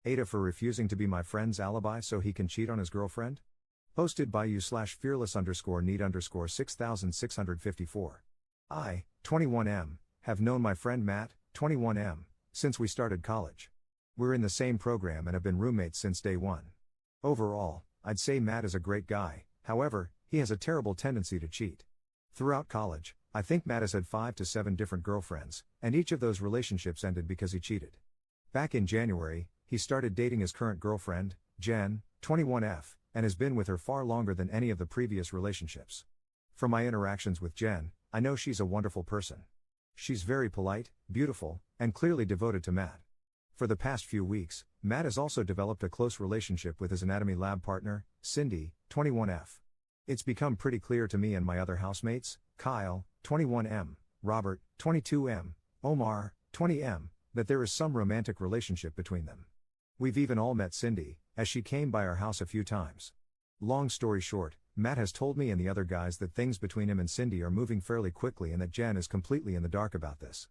AITAH for refusing to be my friend's alibi so he can cheat on his girlfriend? Posted by you/fearless_need_6654. I, 21M, have known my friend Matt, 21M, since we started college. We're in the same program and have been roommates since day one. Overall, I'd say Matt is a great guy, however, he has a terrible tendency to cheat. Throughout college, I think Matt has had 5 to 7 different girlfriends, and each of those relationships ended because he cheated. Back in January, he started dating his current girlfriend, Jen, 21F, and has been with her far longer than any of the previous relationships. From my interactions with Jen, I know she's a wonderful person. She's very polite, beautiful, and clearly devoted to Matt. For the past few weeks, Matt has also developed a close relationship with his anatomy lab partner, Cindy, 21F. It's become pretty clear to me and my other housemates, Kyle, 21M, Robert, 22M, Omar, 20M, that there is some romantic relationship between them. We've even all met Cindy, as she came by our house a few times. Long story short, Matt has told me and the other guys that things between him and Cindy are moving fairly quickly and that Jen is completely in the dark about this.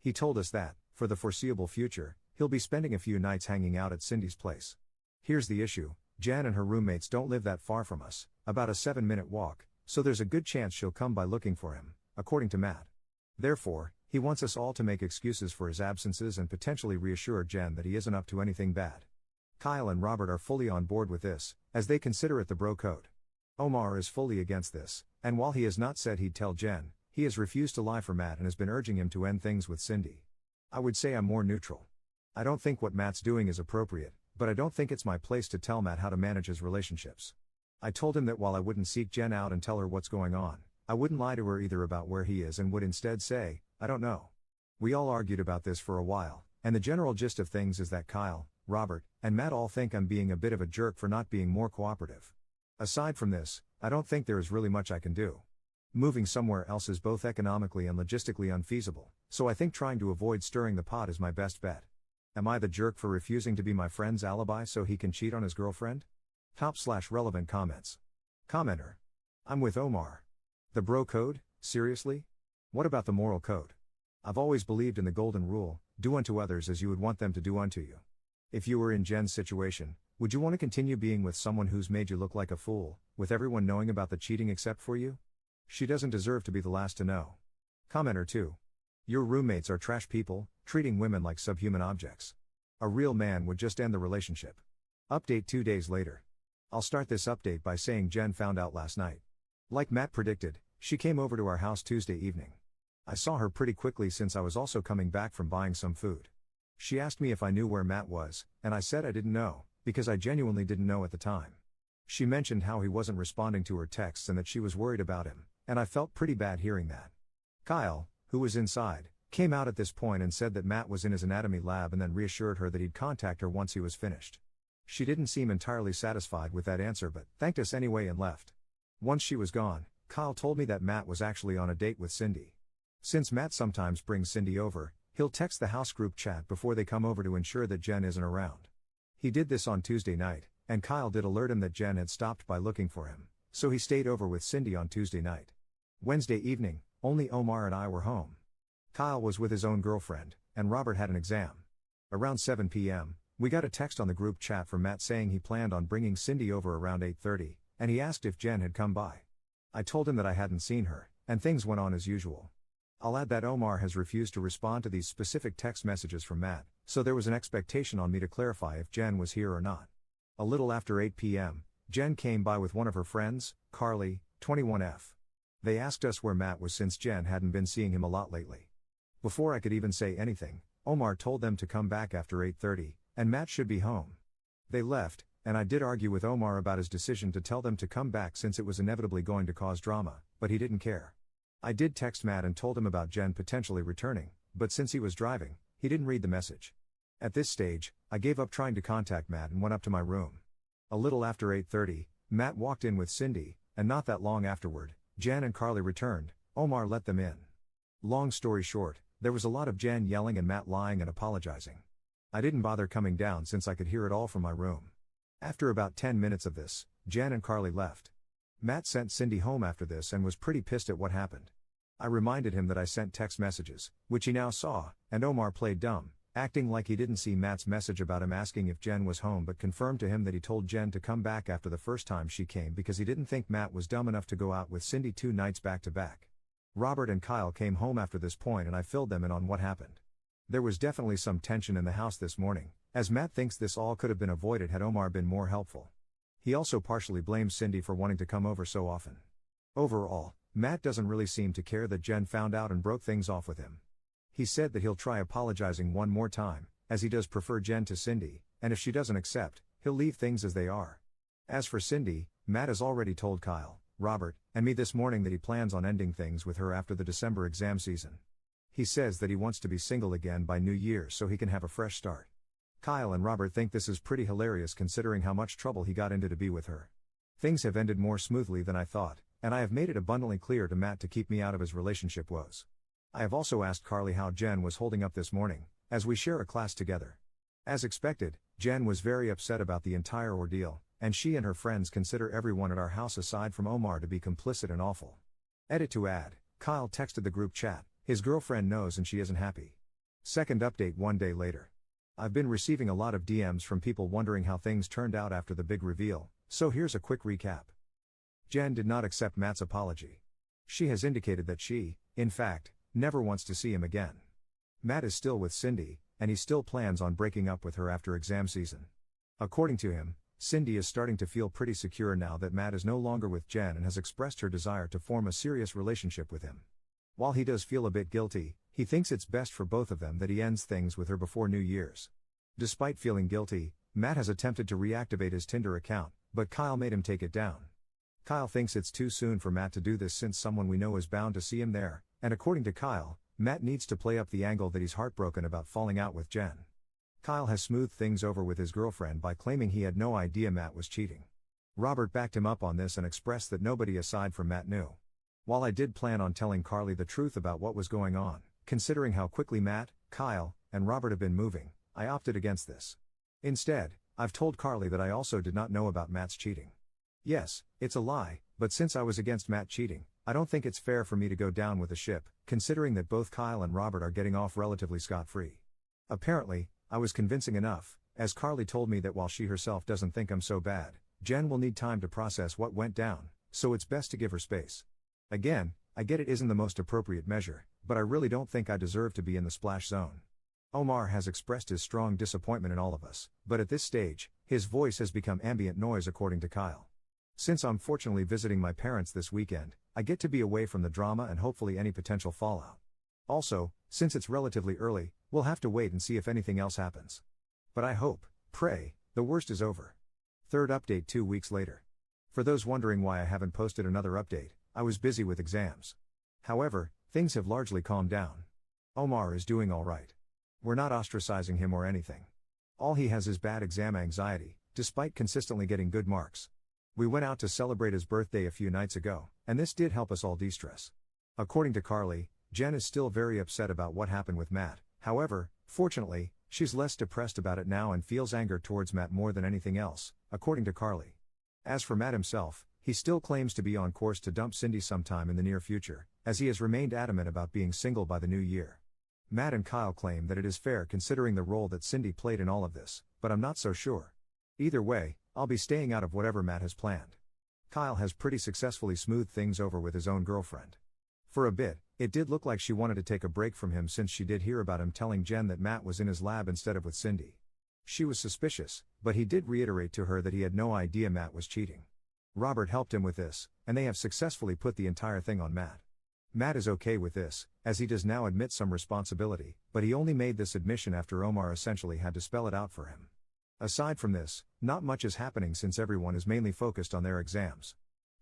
He told us that, for the foreseeable future, he'll be spending a few nights hanging out at Cindy's place. Here's the issue, Jen and her roommates don't live that far from us, about a 7-minute walk, so there's a good chance she'll come by looking for him, according to Matt. Therefore, he wants us all to make excuses for his absences and potentially reassure Jen that he isn't up to anything bad. Kyle and Robert are fully on board with this, as they consider it the bro code. Omar is fully against this, and while he has not said he'd tell Jen, he has refused to lie for Matt and has been urging him to end things with Cindy. I would say I'm more neutral. I don't think what Matt's doing is appropriate, but I don't think it's my place to tell Matt how to manage his relationships. I told him that while I wouldn't seek Jen out and tell her what's going on, I wouldn't lie to her either about where he is and would instead say, I don't know. We all argued about this for a while, and the general gist of things is that Kyle, Robert, and Matt all think I'm being a bit of a jerk for not being more cooperative. Aside from this, I don't think there is really much I can do. Moving somewhere else is both economically and logistically unfeasible, so I think trying to avoid stirring the pot is my best bet. Am I the jerk for refusing to be my friend's alibi so he can cheat on his girlfriend? Top/relevant comments. Commenter. I'm with Omar. The bro code, seriously? What about the moral code? I've always believed in the golden rule, do unto others as you would want them to do unto you. If you were in Jen's situation, would you want to continue being with someone who's made you look like a fool, with everyone knowing about the cheating except for you? She doesn't deserve to be the last to know. Commenter 2. Your roommates are trash people, treating women like subhuman objects. A real man would just end the relationship. Update 2 days later. I'll start this update by saying Jen found out last night. Like Matt predicted, she came over to our house Tuesday evening. I saw her pretty quickly since I was also coming back from buying some food. She asked me if I knew where Matt was, and I said I didn't know, because I genuinely didn't know at the time. She mentioned how he wasn't responding to her texts and that she was worried about him, and I felt pretty bad hearing that. Kyle, who was inside, came out at this point and said that Matt was in his anatomy lab and then reassured her that he'd contact her once he was finished. She didn't seem entirely satisfied with that answer but thanked us anyway and left. Once she was gone, Kyle told me that Matt was actually on a date with Cindy. Since Matt sometimes brings Cindy over, he'll text the house group chat before they come over to ensure that Jen isn't around. He did this on Tuesday night, and Kyle did alert him that Jen had stopped by looking for him, so he stayed over with Cindy on Tuesday night. Wednesday evening, only Omar and I were home. Kyle was with his own girlfriend, and Robert had an exam. Around 7 p.m., we got a text on the group chat from Matt saying he planned on bringing Cindy over around 8:30, and he asked if Jen had come by. I told him that I hadn't seen her, and things went on as usual. I'll add that Omar has refused to respond to these specific text messages from Matt, so there was an expectation on me to clarify if Jen was here or not. A little after 8 p.m., Jen came by with one of her friends, Carly, 21F. They asked us where Matt was since Jen hadn't been seeing him a lot lately. Before I could even say anything, Omar told them to come back after 8:30, and Matt should be home. They left, and I did argue with Omar about his decision to tell them to come back since it was inevitably going to cause drama, but he didn't care. I did text Matt and told him about Jen potentially returning, but since he was driving, he didn't read the message. At this stage, I gave up trying to contact Matt and went up to my room. A little after 8:30, Matt walked in with Cindy, and not that long afterward, Jen and Carly returned. Omar let them in. Long story short, there was a lot of Jen yelling and Matt lying and apologizing. I didn't bother coming down since I could hear it all from my room. After about 10 minutes of this, Jen and Carly left. Matt sent Cindy home after this and was pretty pissed at what happened. I reminded him that I sent text messages, which he now saw, and Omar played dumb, acting like he didn't see Matt's message about him asking if Jen was home, but confirmed to him that he told Jen to come back after the first time she came because he didn't think Matt was dumb enough to go out with Cindy 2 nights back to back. Robert and Kyle came home after this point and I filled them in on what happened. There was definitely some tension in the house this morning, as Matt thinks this all could have been avoided had Omar been more helpful. He also partially blames Cindy for wanting to come over so often. Overall, Matt doesn't really seem to care that Jen found out and broke things off with him. He said that he'll try apologizing one more time, as he does prefer Jen to Cindy, and if she doesn't accept, he'll leave things as they are. As for Cindy, Matt has already told Kyle, Robert, and me this morning that he plans on ending things with her after the December exam season. He says that he wants to be single again by New Year's so he can have a fresh start. Kyle and Robert think this is pretty hilarious considering how much trouble he got into to be with her. Things have ended more smoothly than I thought, and I have made it abundantly clear to Matt to keep me out of his relationship woes. I have also asked Carly how Jen was holding up this morning, as we share a class together. As expected, Jen was very upset about the entire ordeal, and she and her friends consider everyone at our house aside from Omar to be complicit and awful. Edit to add, Kyle texted the group chat, his girlfriend knows and she isn't happy. Second update 1 day later. I've been receiving a lot of DMs from people wondering how things turned out after the big reveal, so here's a quick recap. Jen did not accept Matt's apology. She has indicated that she, in fact, never wants to see him again. Matt is still with Cindy, and he still plans on breaking up with her after exam season. According to him, Cindy is starting to feel pretty secure now that Matt is no longer with Jen and has expressed her desire to form a serious relationship with him. While he does feel a bit guilty, he thinks it's best for both of them that he ends things with her before New Year's. Despite feeling guilty, Matt has attempted to reactivate his Tinder account, but Kyle made him take it down. Kyle thinks it's too soon for Matt to do this since someone we know is bound to see him there, and according to Kyle, Matt needs to play up the angle that he's heartbroken about falling out with Jen. Kyle has smoothed things over with his girlfriend by claiming he had no idea Matt was cheating. Robert backed him up on this and expressed that nobody aside from Matt knew. While I did plan on telling Carly the truth about what was going on, considering how quickly Matt, Kyle, and Robert have been moving, I opted against this. Instead, I've told Carly that I also did not know about Matt's cheating. Yes, it's a lie, but since I was against Matt cheating, I don't think it's fair for me to go down with the ship, considering that both Kyle and Robert are getting off relatively scot-free. Apparently, I was convincing enough, as Carly told me that while she herself doesn't think I'm so bad, Jen will need time to process what went down, so it's best to give her space. Again, I get it isn't the most appropriate measure, but I really don't think I deserve to be in the splash zone. Omar has expressed his strong disappointment in all of us, but at this stage, his voice has become ambient noise according to Kyle. Since I'm fortunately visiting my parents this weekend, I get to be away from the drama and hopefully any potential fallout. Also, since it's relatively early, we'll have to wait and see if anything else happens. But I hope, pray, the worst is over. Third update 2 weeks later. For those wondering why I haven't posted another update, I was busy with exams. However, things have largely calmed down. Omar is doing all right. We're not ostracizing him or anything. All he has is bad exam anxiety, despite consistently getting good marks. We went out to celebrate his birthday a few nights ago, and this did help us all de-stress. According to Carly, Jen is still very upset about what happened with Matt. However, fortunately, she's less depressed about it now and feels anger towards Matt more than anything else, according to Carly. As for Matt himself, he still claims to be on course to dump Cindy sometime in the near future, as he has remained adamant about being single by the new year. Matt and Kyle claim that it is fair considering the role that Cindy played in all of this, but I'm not so sure. Either way, I'll be staying out of whatever Matt has planned. Kyle has pretty successfully smoothed things over with his own girlfriend. For a bit, it did look like she wanted to take a break from him since she did hear about him telling Jen that Matt was in his lab instead of with Cindy. She was suspicious, but he did reiterate to her that he had no idea Matt was cheating. Robert helped him with this, and they have successfully put the entire thing on Matt. Matt is okay with this, as he does now admit some responsibility, but he only made this admission after Omar essentially had to spell it out for him. Aside from this, not much is happening since everyone is mainly focused on their exams.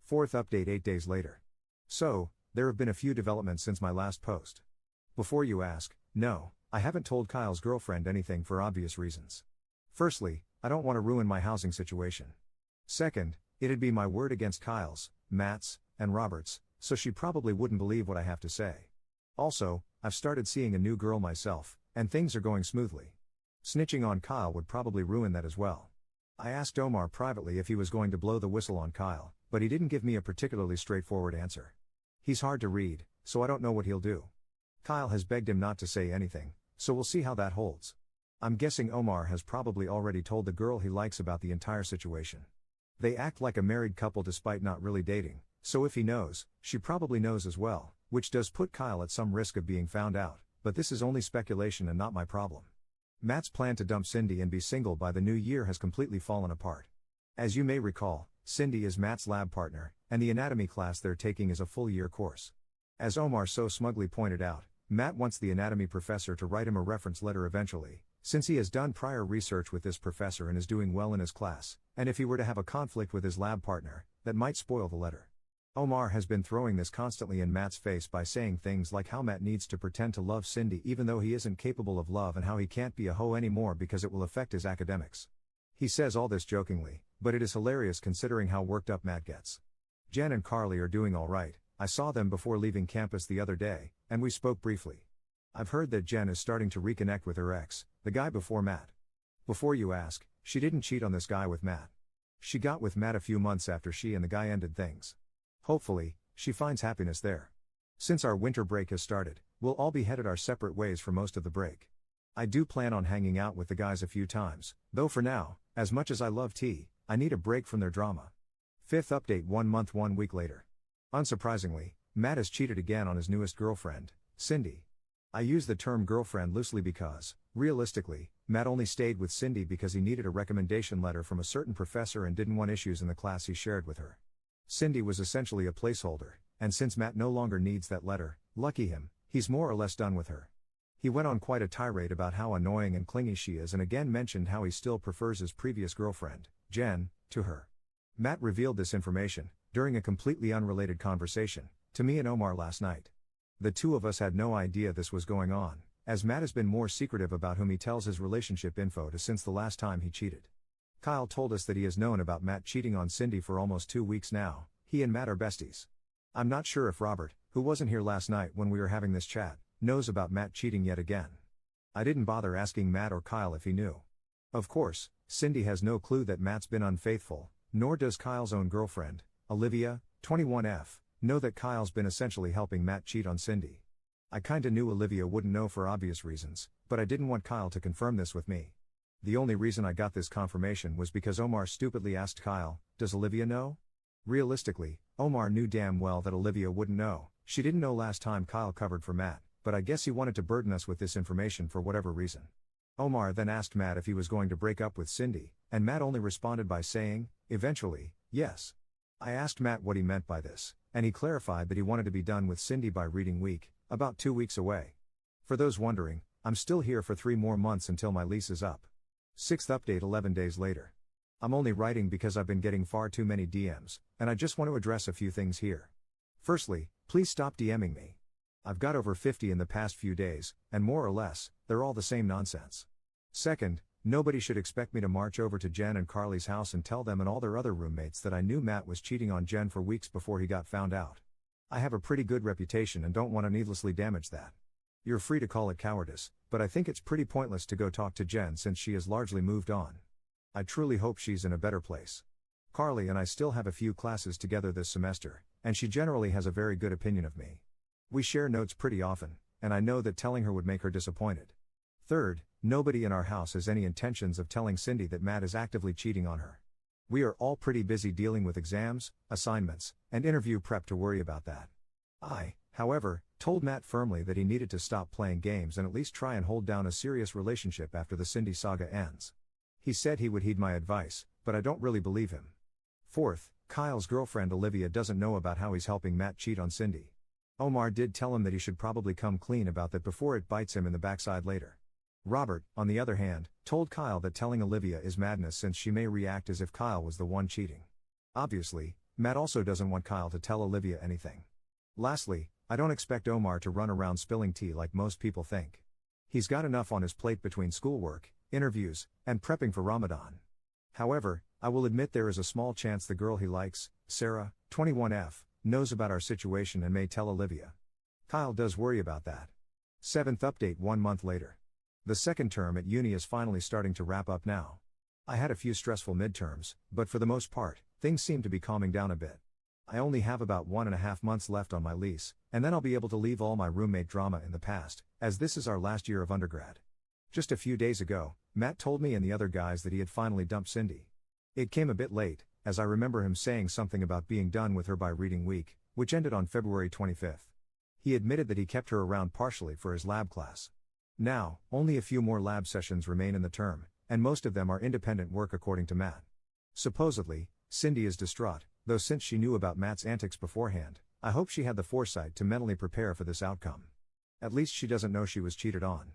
Fourth update 8 days later. So, there have been a few developments since my last post. Before you ask, no, I haven't told Kyle's girlfriend anything for obvious reasons. Firstly, I don't want to ruin my housing situation. Second, it'd be my word against Kyle's, Matt's, and Robert's, so she probably wouldn't believe what I have to say. Also, I've started seeing a new girl myself, and things are going smoothly. Snitching on Kyle would probably ruin that as well. I asked Omar privately if he was going to blow the whistle on Kyle, but he didn't give me a particularly straightforward answer. He's hard to read, so I don't know what he'll do. Kyle has begged him not to say anything, so we'll see how that holds. I'm guessing Omar has probably already told the girl he likes about the entire situation. They act like a married couple despite not really dating, so if he knows, she probably knows as well, which does put Kyle at some risk of being found out, but this is only speculation and not my problem. Matt's plan to dump Cindy and be single by the new year has completely fallen apart. As you may recall, Cindy is Matt's lab partner, and the anatomy class they're taking is a full-year course. As Omar so smugly pointed out, Matt wants the anatomy professor to write him a reference letter eventually, since he has done prior research with this professor and is doing well in his class, and if he were to have a conflict with his lab partner, that might spoil the letter. Omar has been throwing this constantly in Matt's face by saying things like how Matt needs to pretend to love Cindy even though he isn't capable of love and how he can't be a hoe anymore because it will affect his academics. He says all this jokingly, but it is hilarious considering how worked up Matt gets. Jen and Carly are doing alright. I saw them before leaving campus the other day, and we spoke briefly. I've heard that Jen is starting to reconnect with her ex, the guy before Matt. Before you ask, she didn't cheat on this guy with Matt. She got with Matt a few months after she and the guy ended things. Hopefully, she finds happiness there. Since our winter break has started, we'll all be headed our separate ways for most of the break. I do plan on hanging out with the guys a few times, though for now, as much as I love tea, I need a break from their drama. Fifth update 1 month 1 week later. Unsurprisingly, Matt has cheated again on his newest girlfriend, Cindy. I use the term girlfriend loosely because, realistically, Matt only stayed with Cindy because he needed a recommendation letter from a certain professor and didn't want issues in the class he shared with her. Cindy was essentially a placeholder, and since Matt no longer needs that letter, lucky him, he's more or less done with her. He went on quite a tirade about how annoying and clingy she is and again mentioned how he still prefers his previous girlfriend, Jen, to her. Matt revealed this information, during a completely unrelated conversation, to me and Omar last night. The two of us had no idea this was going on, as Matt has been more secretive about whom he tells his relationship info to since the last time he cheated. Kyle told us that he has known about Matt cheating on Cindy for almost 2 weeks now. He and Matt are besties. I'm not sure if Robert, who wasn't here last night when we were having this chat, knows about Matt cheating yet again. I didn't bother asking Matt or Kyle if he knew. Of course, Cindy has no clue that Matt's been unfaithful, nor does Kyle's own girlfriend, Olivia, 21F, know that Kyle's been essentially helping Matt cheat on Cindy. I kinda knew Olivia wouldn't know for obvious reasons, but I didn't want Kyle to confirm this with me. The only reason I got this confirmation was because Omar stupidly asked Kyle, "Does Olivia know?" Realistically, Omar knew damn well that Olivia wouldn't know. She didn't know last time Kyle covered for Matt, but I guess he wanted to burden us with this information for whatever reason. Omar then asked Matt if he was going to break up with Cindy, and Matt only responded by saying, eventually, yes. I asked Matt what he meant by this, and he clarified that he wanted to be done with Cindy by reading week, about 2 weeks away. For those wondering, I'm still here for 3 more months until my lease is up. Sixth update 11 days later. I'm only writing because I've been getting far too many DMs, and I just want to address a few things here. Firstly, please stop DMing me. I've got over 50 in the past few days, and more or less, they're all the same nonsense. Second, nobody should expect me to march over to Jen and Carly's house and tell them and all their other roommates that I knew Matt was cheating on Jen for weeks before he got found out. I have a pretty good reputation and don't want to needlessly damage that. You're free to call it cowardice, but I think it's pretty pointless to go talk to Jen since she has largely moved on. I truly hope she's in a better place. Carly and I still have a few classes together this semester, and she generally has a very good opinion of me. We share notes pretty often, and I know that telling her would make her disappointed. Third, nobody in our house has any intentions of telling Cindy that Matt is actively cheating on her. We are all pretty busy dealing with exams, assignments, and interview prep to worry about that. I, however, told Matt firmly that he needed to stop playing games and at least try and hold down a serious relationship after the Cindy saga ends. He said he would heed my advice, but I don't really believe him. Fourth, Kyle's girlfriend Olivia doesn't know about how he's helping Matt cheat on Cindy. Omar did tell him that he should probably come clean about that before it bites him in the backside later. Robert, on the other hand, told Kyle that telling Olivia is madness since she may react as if Kyle was the one cheating. Obviously, Matt also doesn't want Kyle to tell Olivia anything. Lastly, I don't expect Omar to run around spilling tea like most people think. He's got enough on his plate between schoolwork, interviews, and prepping for Ramadan. However, I will admit there is a small chance the girl he likes, Sarah, 21F, knows about our situation and may tell Olivia. Kyle does worry about that. Seventh update 1 month later. The second term at uni is finally starting to wrap up now. I had a few stressful midterms, but for the most part, things seem to be calming down a bit. I only have about 1.5 months left on my lease, and then I'll be able to leave all my roommate drama in the past, as this is our last year of undergrad. Just a few days ago, Matt told me and the other guys that he had finally dumped Cindy. It came a bit late, as I remember him saying something about being done with her by reading week, which ended on February 25th. He admitted that he kept her around partially for his lab class. Now, only a few more lab sessions remain in the term, and most of them are independent work according to Matt. Supposedly, Cindy is distraught, though since she knew about Matt's antics beforehand, I hope she had the foresight to mentally prepare for this outcome. At least she doesn't know she was cheated on.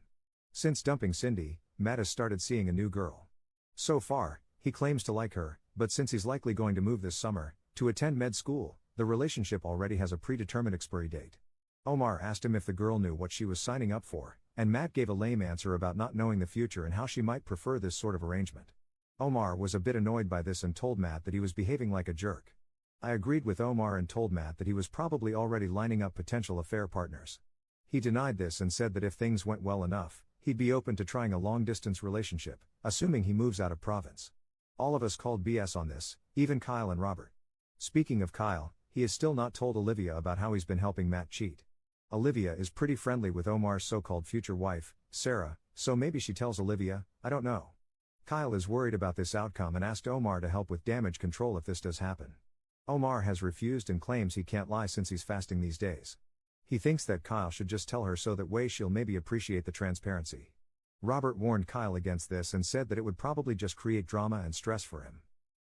Since dumping Cindy, Matt has started seeing a new girl. So far, he claims to like her, but since he's likely going to move this summer, to attend med school, the relationship already has a predetermined expiry date. Omar asked him if the girl knew what she was signing up for, and Matt gave a lame answer about not knowing the future and how she might prefer this sort of arrangement. Omar was a bit annoyed by this and told Matt that he was behaving like a jerk. I agreed with Omar and told Matt that he was probably already lining up potential affair partners. He denied this and said that if things went well enough, he'd be open to trying a long-distance relationship, assuming he moves out of province. All of us called BS on this, even Kyle and Robert. Speaking of Kyle, he has still not told Olivia about how he's been helping Matt cheat. Olivia is pretty friendly with Omar's so-called future wife, Sarah, so maybe she tells Olivia, I don't know. Kyle is worried about this outcome and asked Omar to help with damage control if this does happen. Omar has refused and claims he can't lie since he's fasting these days. He thinks that Kyle should just tell her so that way she'll maybe appreciate the transparency. Robert warned Kyle against this and said that it would probably just create drama and stress for him.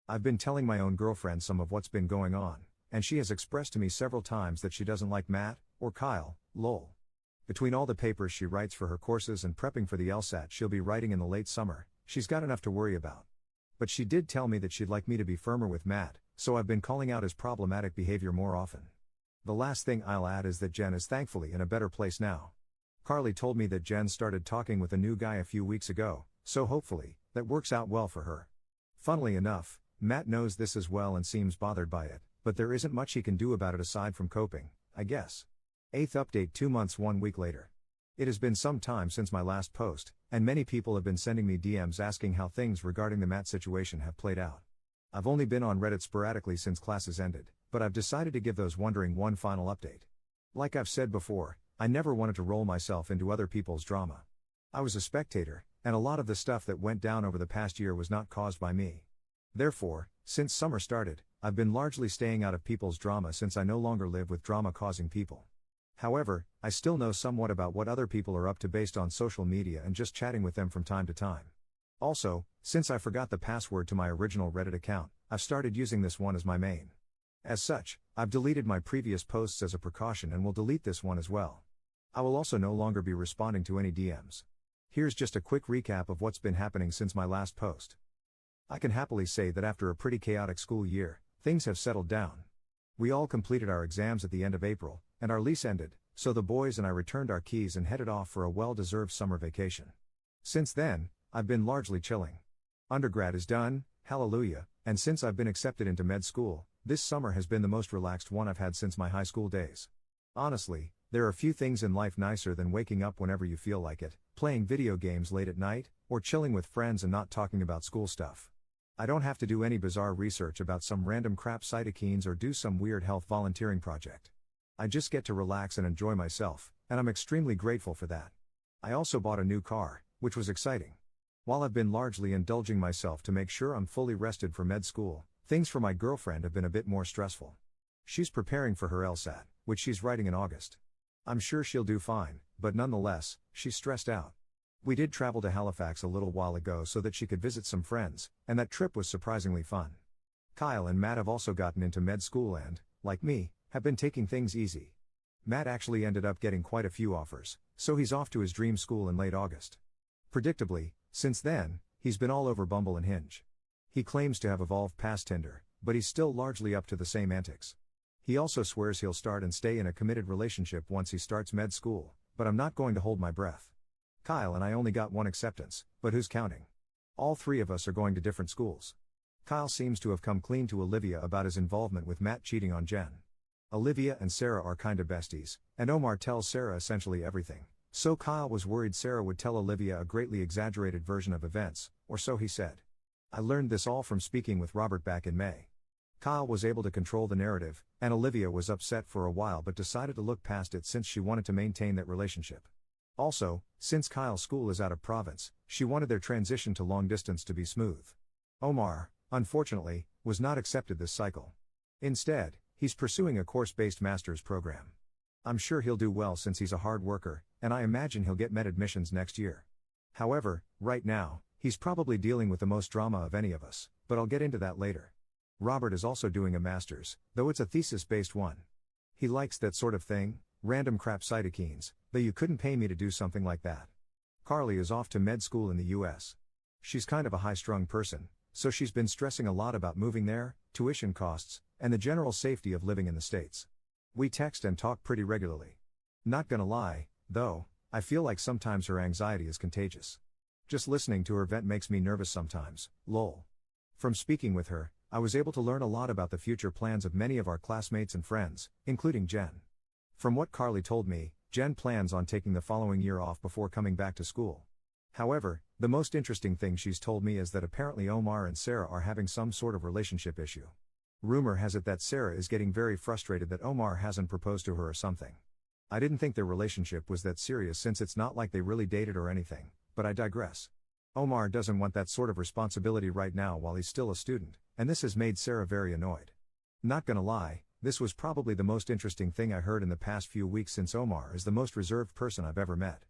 I've been telling my own girlfriend some of what's been going on, and she has expressed to me several times that she doesn't like Matt, or Kyle, lol. Between all the papers she writes for her courses and prepping for the LSAT she'll be writing in the late summer, she's got enough to worry about. But she did tell me that she'd like me to be firmer with Matt, so I've been calling out his problematic behavior more often. The last thing I'll add is that Jen is thankfully in a better place now. Carly told me that Jen started talking with a new guy a few weeks ago, so hopefully, that works out well for her. Funnily enough, Matt knows this as well and seems bothered by it, but there isn't much he can do about it aside from coping, I guess. 8th update 2 months 1 week later. It has been some time since my last post, and many people have been sending me DMs asking how things regarding the Matt situation have played out. I've only been on Reddit sporadically since classes ended, but I've decided to give those wondering one final update. Like I've said before, I never wanted to roll myself into other people's drama. I was a spectator, and a lot of the stuff that went down over the past year was not caused by me. Therefore, since summer started, I've been largely staying out of people's drama since I no longer live with drama-causing people. However, I still know somewhat about what other people are up to based on social media and just chatting with them from time to time. Also, since I forgot the password to my original Reddit account, I've started using this one as my main. As such, I've deleted my previous posts as a precaution and will delete this one as well. I will also no longer be responding to any DMs. Here's just a quick recap of what's been happening since my last post. I can happily say that after a pretty chaotic school year, things have settled down. We all completed our exams at the end of April, and our lease ended, so the boys and I returned our keys and headed off for a well-deserved summer vacation. Since then, I've been largely chilling. Undergrad is done, hallelujah, and since I've been accepted into med school, this summer has been the most relaxed one I've had since my high school days. Honestly, there are few things in life nicer than waking up whenever you feel like it, playing video games late at night, or chilling with friends and not talking about school stuff. I don't have to do any bizarre research about some random crap cytokines or do some weird health volunteering project. I just get to relax and enjoy myself, and I'm extremely grateful for that. I also bought a new car, which was exciting. While I've been largely indulging myself to make sure I'm fully rested for med school, things for my girlfriend have been a bit more stressful. She's preparing for her LSAT, which she's writing in August. I'm sure she'll do fine, but nonetheless, she's stressed out. We did travel to Halifax a little while ago so that she could visit some friends, and that trip was surprisingly fun. Kyle and Matt have also gotten into med school and, like me, have been taking things easy. Matt actually ended up getting quite a few offers, so he's off to his dream school in late August. Predictably, since then, he's been all over Bumble and Hinge. He claims to have evolved past Tinder, but he's still largely up to the same antics. He also swears he'll start and stay in a committed relationship once he starts med school, but I'm not going to hold my breath. Kyle and I only got one acceptance, but who's counting? All three of us are going to different schools. Kyle seems to have come clean to Olivia about his involvement with Matt cheating on Jen. Olivia and Sarah are kinda besties, and Omar tells Sarah essentially everything, so Kyle was worried Sarah would tell Olivia a greatly exaggerated version of events, or so he said. I learned this all from speaking with Robert back in May. Kyle was able to control the narrative, and Olivia was upset for a while but decided to look past it since she wanted to maintain that relationship. Also, since Kyle's school is out of province, she wanted their transition to long distance to be smooth. Omar, unfortunately, was not accepted this cycle. Instead, he's pursuing a course-based master's program. I'm sure he'll do well since he's a hard worker, and I imagine he'll get med admissions next year. However, right now, he's probably dealing with the most drama of any of us, but I'll get into that later. Robert is also doing a master's, though it's a thesis-based one. He likes that sort of thing, random crap cytokines, though you couldn't pay me to do something like that. Carly is off to med school in the US. She's kind of a high-strung person, so she's been stressing a lot about moving there, tuition costs, and the general safety of living in the States. We text and talk pretty regularly. Not gonna lie, though, I feel like sometimes her anxiety is contagious. Just listening to her vent makes me nervous sometimes, lol. From speaking with her, I was able to learn a lot about the future plans of many of our classmates and friends, including Jen. From what Carly told me, Jen plans on taking the following year off before coming back to school. However, the most interesting thing she's told me is that apparently Omar and Sarah are having some sort of relationship issue. Rumor has it that Sarah is getting very frustrated that Omar hasn't proposed to her or something. I didn't think their relationship was that serious since it's not like they really dated or anything, but I digress. Omar doesn't want that sort of responsibility right now while he's still a student, and this has made Sarah very annoyed. Not gonna lie, this was probably the most interesting thing I heard in the past few weeks since Omar is the most reserved person I've ever met.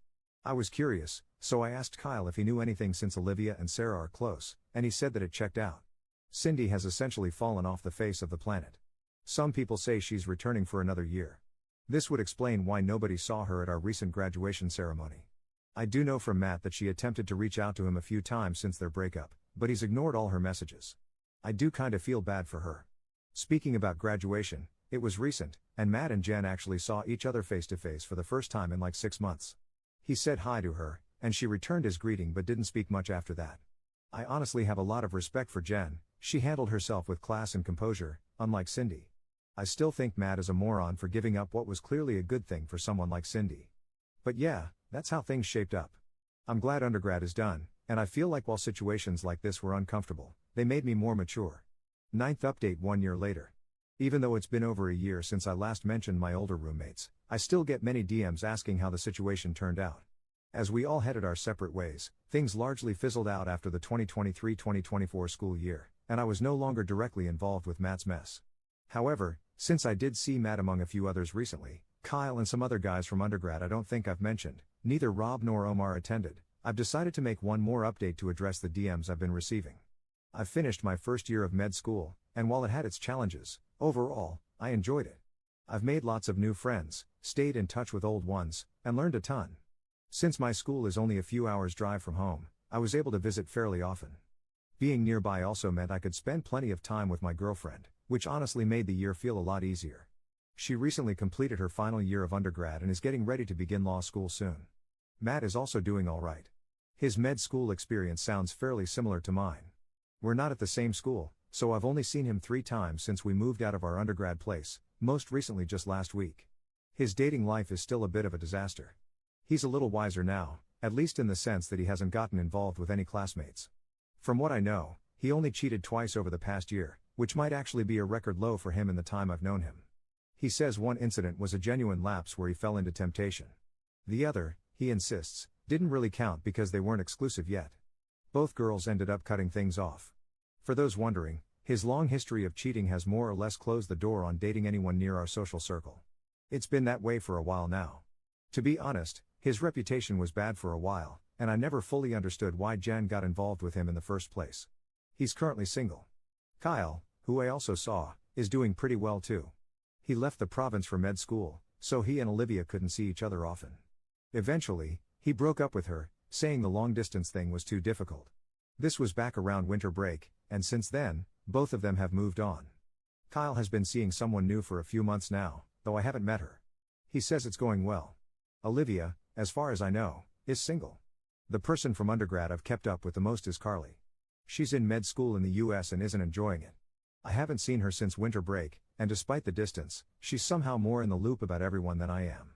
I was curious, so I asked Kyle if he knew anything since Olivia and Sarah are close, and he said that it checked out. Cindy has essentially fallen off the face of the planet. Some people say she's returning for another year. This would explain why nobody saw her at our recent graduation ceremony. I do know from Matt that she attempted to reach out to him a few times since their breakup, but he's ignored all her messages. I do kinda feel bad for her. Speaking about graduation, it was recent, and Matt and Jen actually saw each other face to face for the first time in like 6 months. He said hi to her, and she returned his greeting but didn't speak much after that. I honestly have a lot of respect for Jen. She handled herself with class and composure, unlike Cindy. I still think Matt is a moron for giving up what was clearly a good thing for someone like Cindy. But yeah, that's how things shaped up. I'm glad undergrad is done, and I feel like while situations like this were uncomfortable, they made me more mature. 9th update 1 year later. Even though it's been over a year since I last mentioned my older roommates, I still get many DMs asking how the situation turned out. As we all headed our separate ways, things largely fizzled out after the 2023-2024 school year, and I was no longer directly involved with Matt's mess. However, since I did see Matt among a few others recently, Kyle and some other guys from undergrad I don't think I've mentioned, neither Rob nor Omar attended, I've decided to make one more update to address the DMs I've been receiving. I've finished my first year of med school, and while it had its challenges, overall, I enjoyed it. I've made lots of new friends, stayed in touch with old ones, and learned a ton. Since my school is only a few hours' drive from home, I was able to visit fairly often. Being nearby also meant I could spend plenty of time with my girlfriend, which honestly made the year feel a lot easier. She recently completed her final year of undergrad and is getting ready to begin law school soon. Matt is also doing alright. His med school experience sounds fairly similar to mine. We're not at the same school, so I've only seen him 3 times since we moved out of our undergrad place, most recently just last week. His dating life is still a bit of a disaster. He's a little wiser now, at least in the sense that he hasn't gotten involved with any classmates. From what I know, he only cheated twice over the past year, which might actually be a record low for him in the time I've known him. He says one incident was a genuine lapse where he fell into temptation. The other, he insists, didn't really count because they weren't exclusive yet. Both girls ended up cutting things off. For those wondering, his long history of cheating has more or less closed the door on dating anyone near our social circle. It's been that way for a while now. To be honest, his reputation was bad for a while, and I never fully understood why Jen got involved with him in the first place. He's currently single. Kyle, who I also saw, is doing pretty well too. He left the province for med school, so he and Olivia couldn't see each other often. Eventually, he broke up with her, saying the long-distance thing was too difficult. This was back around winter break, and since then, both of them have moved on. Kyle has been seeing someone new for a few months now, though I haven't met her. He says it's going well. Olivia, as far as I know, is single. The person from undergrad I've kept up with the most is Carly. She's in med school in the US and isn't enjoying it. I haven't seen her since winter break, and despite the distance, she's somehow more in the loop about everyone than I am.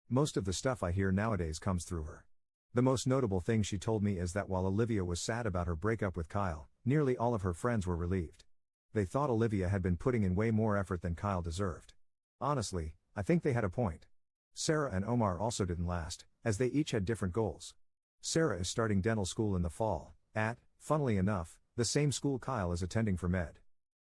Most of the stuff I hear nowadays comes through her. The most notable thing she told me is that while Olivia was sad about her breakup with Kyle, nearly all of her friends were relieved. They thought Olivia had been putting in way more effort than Kyle deserved. Honestly, I think they had a point. Sarah and Omar also didn't last, as they each had different goals. Sarah is starting dental school in the fall, at, funnily enough, the same school Kyle is attending for med.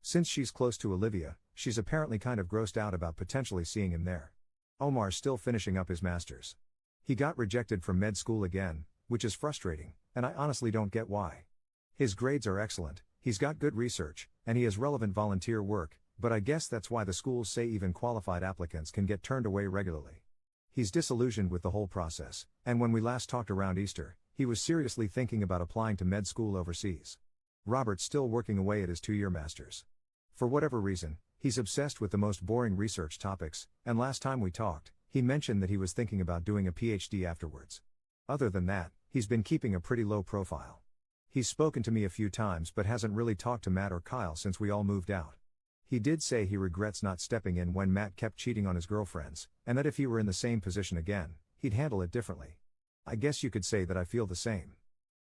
Since she's close to Olivia, she's apparently kind of grossed out about potentially seeing him there. Omar's still finishing up his master's. He got rejected from med school again, which is frustrating, and I honestly don't get why. His grades are excellent, he's got good research, and he has relevant volunteer work, but I guess that's why the schools say even qualified applicants can get turned away regularly. He's disillusioned with the whole process, and when we last talked around Easter, he was seriously thinking about applying to med school overseas. Robert's still working away at his 2-year master's. For whatever reason, he's obsessed with the most boring research topics, and last time we talked, he mentioned that he was thinking about doing a PhD afterwards. Other than that, he's been keeping a pretty low profile. He's spoken to me a few times but hasn't really talked to Matt or Kyle since we all moved out. He did say he regrets not stepping in when Matt kept cheating on his girlfriends, and that if he were in the same position again, he'd handle it differently. I guess you could say that I feel the same.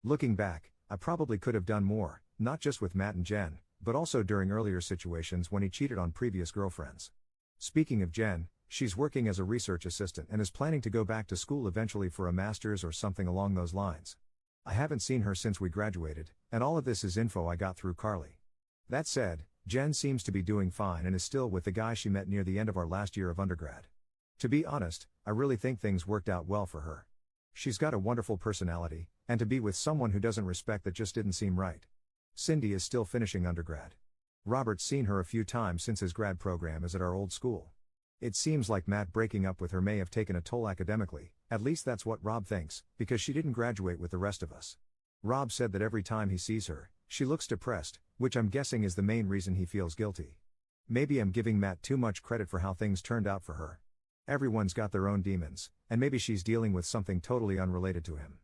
Looking back, I probably could have done more, not just with Matt and Jen, but also during earlier situations when he cheated on previous girlfriends. Speaking of Jen, she's working as a research assistant and is planning to go back to school eventually for a master's or something along those lines. I haven't seen her since we graduated, and all of this is info I got through Carly. That said, Jen seems to be doing fine and is still with the guy she met near the end of our last year of undergrad. To be honest, I really think things worked out well for her. She's got a wonderful personality, and to be with someone who doesn't respect that just didn't seem right. Cindy is still finishing undergrad. Robert's seen her a few times since his grad program is at our old school. It seems like Matt breaking up with her may have taken a toll academically, at least that's what Rob thinks, because she didn't graduate with the rest of us. Rob said that every time he sees her, she looks depressed, which I'm guessing is the main reason he feels guilty. Maybe I'm giving Matt too much credit for how things turned out for her. Everyone's got their own demons, and maybe she's dealing with something totally unrelated to him.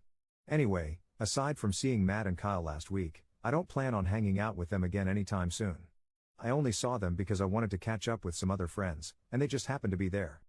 Anyway, aside from seeing Matt and Kyle last week, I don't plan on hanging out with them again anytime soon. I only saw them because I wanted to catch up with some other friends, and they just happened to be there.